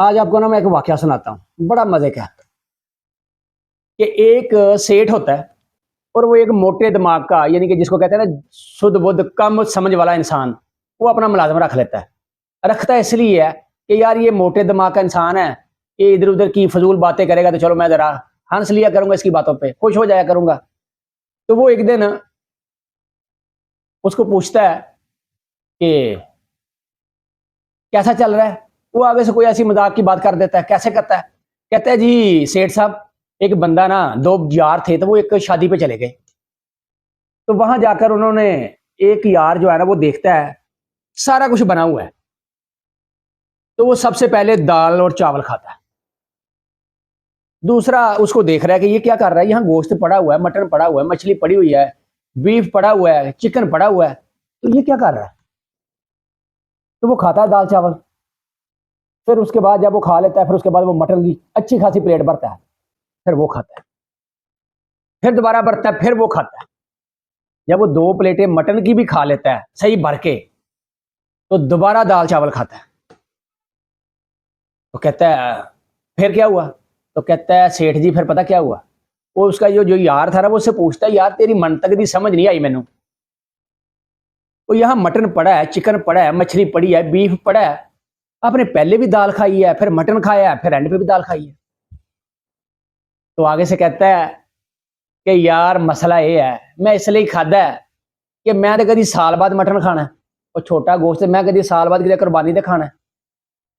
आज आपको ना मैं एक वाकया सुनाता हूँ, बड़ा मजे का। कि एक सेठ होता है और वो एक मोटे दिमाग का, यानी कि जिसको कहते हैं ना शुद्ध बुद्ध कम समझ वाला इंसान, वो अपना मुलाजम रख लेता है। रखता है इसलिए है कि यार ये मोटे दिमाग का इंसान है, ये इधर उधर की फजूल बातें करेगा तो चलो मैं जरा हंस लिया करूंगा, इसकी बातों पे खुश हो जाया करूंगा। तो वो एक दिन उसको पूछता है कि कैसा चल रहा है। वो आगे से कोई ऐसी मजाक की बात कर देता है। कैसे करता है? कहता है जी सेठ साहब, एक बंदा ना, दो यार थे तो वो एक शादी पे चले गए। तो वहां जाकर उन्होंने, एक यार जो है ना वो देखता है सारा कुछ बना हुआ है, तो वो सबसे पहले दाल और चावल खाता है। दूसरा उसको देख रहा है कि ये क्या कर रहा है, यहाँ गोश्त पड़ा हुआ है, मटन पड़ा हुआ है, मछली पड़ी हुई है, बीफ पड़ा हुआ है, चिकन पड़ा हुआ है, तो ये क्या कर रहा है। तो वो खाता है दाल चावल। फिर उसके बाद जब वो खा लेता है, फिर उसके बाद वो मटन की अच्छी खासी प्लेट भरता है, फिर वो खाता है। फिर दोबारा भरता है, फिर वो खाता है। जब वो दो प्लेटें मटन की भी खा लेता है सही भर के, तो दोबारा दाल चावल खाता है। तो कहता है फिर क्या हुआ? तो कहता है सेठ जी फिर पता क्या हुआ, वो उसका जो जो यार था ना वो उससे पूछता है, यार तेरी मंतक दी समझ नहीं आई मैनू। वो यहाँ मटन पड़ा है, चिकन पड़ा है, मछली पड़ी है, बीफ पड़ा है, आपने पहले भी दाल खाई है, फिर मटन खाया है, फिर एंड पे भी दाल खाई है। तो आगे से कहता है कि यार मसला ये है, मैं इसलिए खादा है कि मैं तो कभी साल बाद मटन खाना है, और छोटा गोश्त मैं कभी साल बाद किसी कुर्बानी ते खाना है।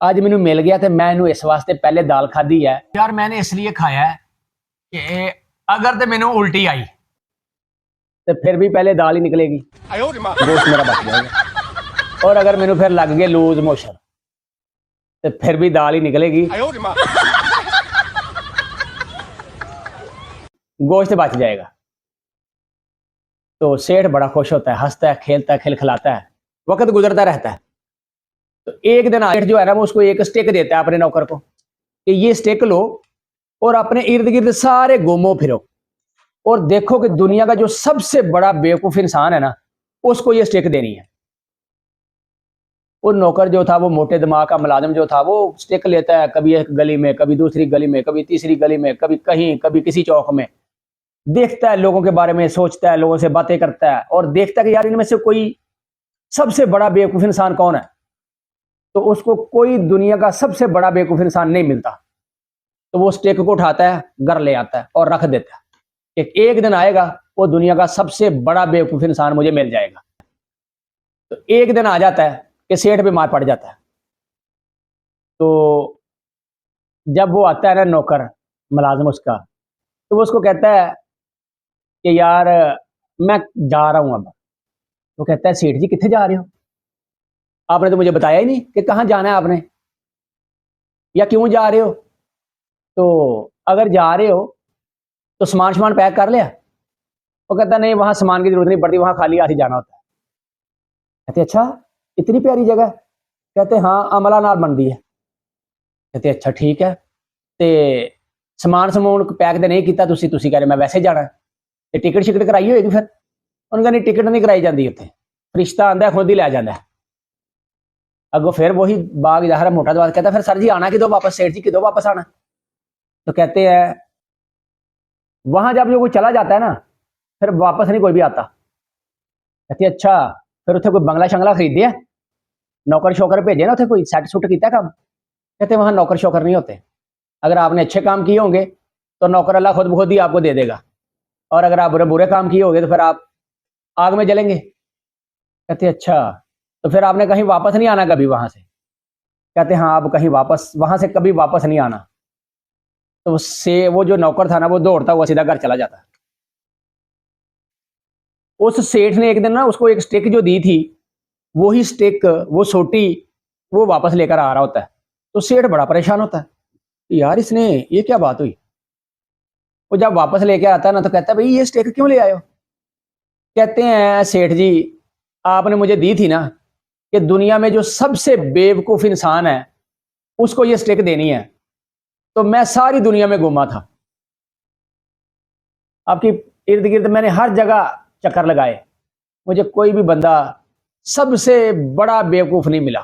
आज मैनू मिल गया तो मैं इनू इस वास्ते पहले दाल खाधी है यार, मैंने इसलिए खाया है कि अगर तो मैनू उल्टी आई तो फिर भी पहले दाल ही निकलेगी, गोश्त मेरा बच जाएगा। और अगर मैनू फिर लग गए लूज मोशन तो फिर भी दाल ही निकलेगी, गोश्त बच जाएगा। तो सेठ बड़ा खुश होता है, हंसता है, खेलता है, खिलखिलाता है, वक्त गुजरता रहता है। तो एक दिन सेठ जो है ना वो उसको एक स्टिक देता है अपने नौकर को कि ये स्टिक लो और अपने इर्द गिर्द सारे घूमो फिरो और देखो कि दुनिया का जो सबसे बड़ा बेवकूफ इंसान है ना, उसको ये स्टिक देनी है। वो नौकर जो था, वो मोटे दिमाग का मुलाजिम जो था, वो स्टिक लेता है, कभी एक गली में, कभी दूसरी गली में, कभी तीसरी गली में, कभी कहीं, कभी किसी चौक में, देखता है लोगों के बारे में, सोचता है, लोगों से बातें करता है और देखता है कि यार इनमें से कोई सबसे बड़ा बेवकूफ इंसान कौन है। तो उसको कोई दुनिया का सबसे बड़ा बेवकूफ इंसान नहीं मिलता। तो वो स्टिक को उठाता है, घर ले आता है और रख देता है कि एक दिन आएगा वो दुनिया का सबसे बड़ा बेवकूफ इंसान मुझे मिल जाएगा। तो एक दिन आ जाता है कि सेठ बीमार पड़ जाता है। तो जब वो आता है ना नौकर मुलाजिम उसका, तो वो उसको कहता है कि यार मैं जा रहा हूं अब। वो कहता है सेठ जी कितने जा रहे हो, आपने तो मुझे बताया ही नहीं कि कहाँ जाना है आपने या क्यों जा रहे हो। तो अगर जा रहे हो तो सामान सामान पैक कर लिया। वो कहता नहीं, वहां सामान की जरूरत नहीं पड़ती, वहां खाली हाथ ही जाना होता है। कहते अच्छा इतनी प्यारी जगह? कहते हाँ अमला नाल बनती है। कहते अच्छा ठीक है, ते समान समून पैक तो नहीं किया तुसी, तुसी कह रहे मैं वैसे जाना है, ते टिकट शिकट कराई होएगी फिर? उन्होंने कहा नहीं टिकट नहीं कराई जाती उत्थे, फरिश्ता आंदा खुद ही लै जाता है। अगो फिर वही बाग जहरा मोटा दवा कहता फिर सर जी आना किदो वापस, सेठ जी किदो वापस आना? तो कहते हैं वहां जब जो कोई चला जाता है ना फिर वापस नहीं कोई भी आता। कहते अच्छा फिर उत्थे कोई बंगला शंगला खरीदे है, नौकर शौकर भेजे ना उत्थे, कोई सैट सुट किया काम? कहते वहां नौकर शौकर नहीं होते, अगर आपने अच्छे काम किए होंगे तो नौकर अल्लाह खुद ब खुद ही आपको दे देगा, और अगर आप बुरे बुरे काम किए होंगे तो फिर आप आग में जलेंगे। कहते अच्छा तो फिर आपने कहीं वापस नहीं आना कभी वहां से? कहते हाँ आप कहीं वापस, वहां से कभी वापस नहीं आना। तो उससे वो जो नौकर था ना वो दौड़ता हुआ सीधा घर चला जाता। उस सेठ ने एक दिन ना उसको एक स्टिक जो दी थी, वही स्टिक, वो सोटी वो वापस लेकर आ रहा होता है। तो सेठ बड़ा परेशान होता है, यार इसने ये क्या बात हुई। वो जब वापस लेके आता है ना तो कहता है भाई ये स्टिक क्यों ले आए हो? कहते हैं सेठ जी आपने मुझे दी थी ना कि दुनिया में जो सबसे बेवकूफ इंसान है उसको ये स्टिक देनी है, तो मैं सारी दुनिया में घूमा था, आपकी इर्द गिर्द मैंने हर जगह चक्कर लगाए, मुझे कोई भी बंदा सबसे बड़ा बेवकूफ नहीं मिला,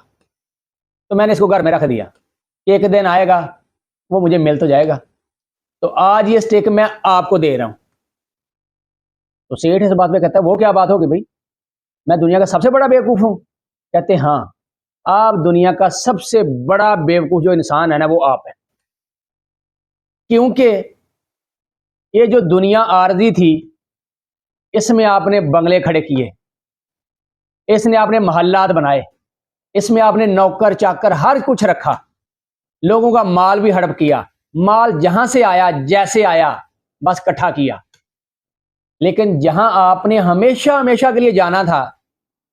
तो मैंने इसको घर में रख दिया। कि एक दिन आएगा वो मुझे मिल तो जाएगा, तो आज ये स्टिक मैं आपको दे रहा हूं। तो सेठ इस बात पे कहता है वो क्या बात होगी भाई, मैं दुनिया का सबसे बड़ा बेवकूफ हूं? कहते हाँ, आप दुनिया का सबसे बड़ा बेवकूफ जो इंसान है ना वो आप है। क्योंकि ये जो दुनिया आरजी थी इसमें आपने बंगले खड़े किए, इसने आपने मोहल्लात बनाए, इसमें आपने नौकर चाकर हर कुछ रखा, लोगों का माल भी हड़प किया, माल जहां से आया जैसे आया बस इकट्ठा किया। लेकिन जहां आपने हमेशा हमेशा के लिए जाना था,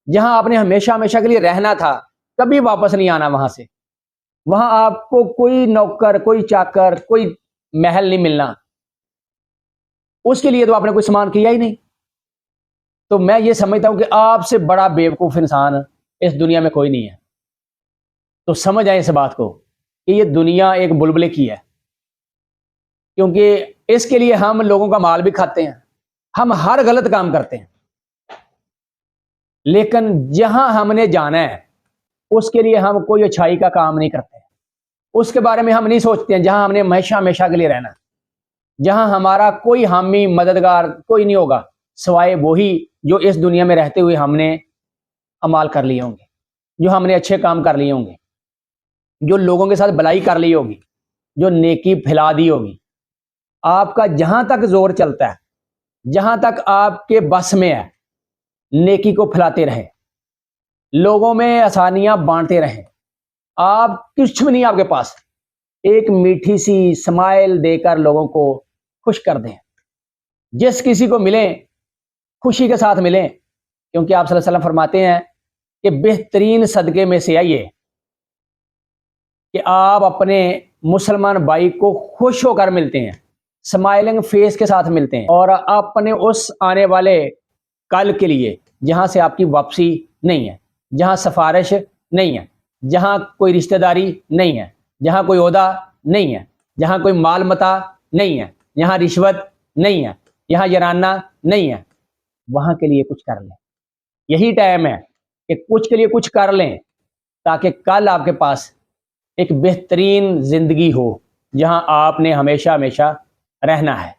जहां आपने हमेशा हमेशा के लिए रहना था, कभी वापस नहीं आना वहां से, वहां आपको कोई नौकर, कोई चाकर, कोई महल नहीं मिलना, उसके लिए तो आपने कोई सामान किया ही नहीं। तो मैं ये समझता हूं कि आपसे बड़ा बेवकूफ इंसान इस दुनिया में कोई नहीं है। तो समझ आए इस बात को कि ये दुनिया एक बुलबुले की है, क्योंकि इसके लिए हम लोगों का माल भी खाते हैं, हम हर गलत काम करते हैं, लेकिन जहां हमने जाना है उसके लिए हम कोई अच्छाई का काम नहीं करते, उसके बारे में हम नहीं सोचते हैं। जहां हमने हमेशा हमेशा के लिए रहना, जहां हमारा कोई हामी मददगार कोई नहीं होगा सिवाय वही जो इस दुनिया में रहते हुए हमने अमाल कर लिए होंगे, जो हमने अच्छे काम कर लिए होंगे, जो लोगों के साथ भलाई कर ली होगी, जो नेकी फैला दी होगी। आपका जहां तक जोर चलता है, जहां तक आपके बस में है, नेकी को फैलाते रहे, लोगों में आसानियां बांटते रहें। आप कुछ भी नहीं आपके पास, एक मीठी सी स्माइल देकर लोगों को खुश कर दें। जिस किसी को मिलें खुशी के साथ मिलें, क्योंकि आप सल्लल्लाहु अलैहि वसल्लम फरमाते हैं कि बेहतरीन सदके में से है ये कि आप अपने मुसलमान भाई को खुश होकर मिलते हैं, स्माइलिंग फेस के साथ मिलते हैं, और अपने उस आने वाले कल के लिए जहां से आपकी वापसी नहीं है, जहां सिफारिश नहीं है, जहां कोई रिश्तेदारी नहीं है, जहां कोई ओहदा नहीं है, जहां कोई माल मता नहीं है, जहां रिश्वत नहीं है, यहां यराना नहीं है, वहां के लिए कुछ कर लें। यही टाइम है कि कुछ के लिए कुछ कर लें, ताकि कल आपके पास एक बेहतरीन जिंदगी हो जहां आपने हमेशा हमेशा रहना है।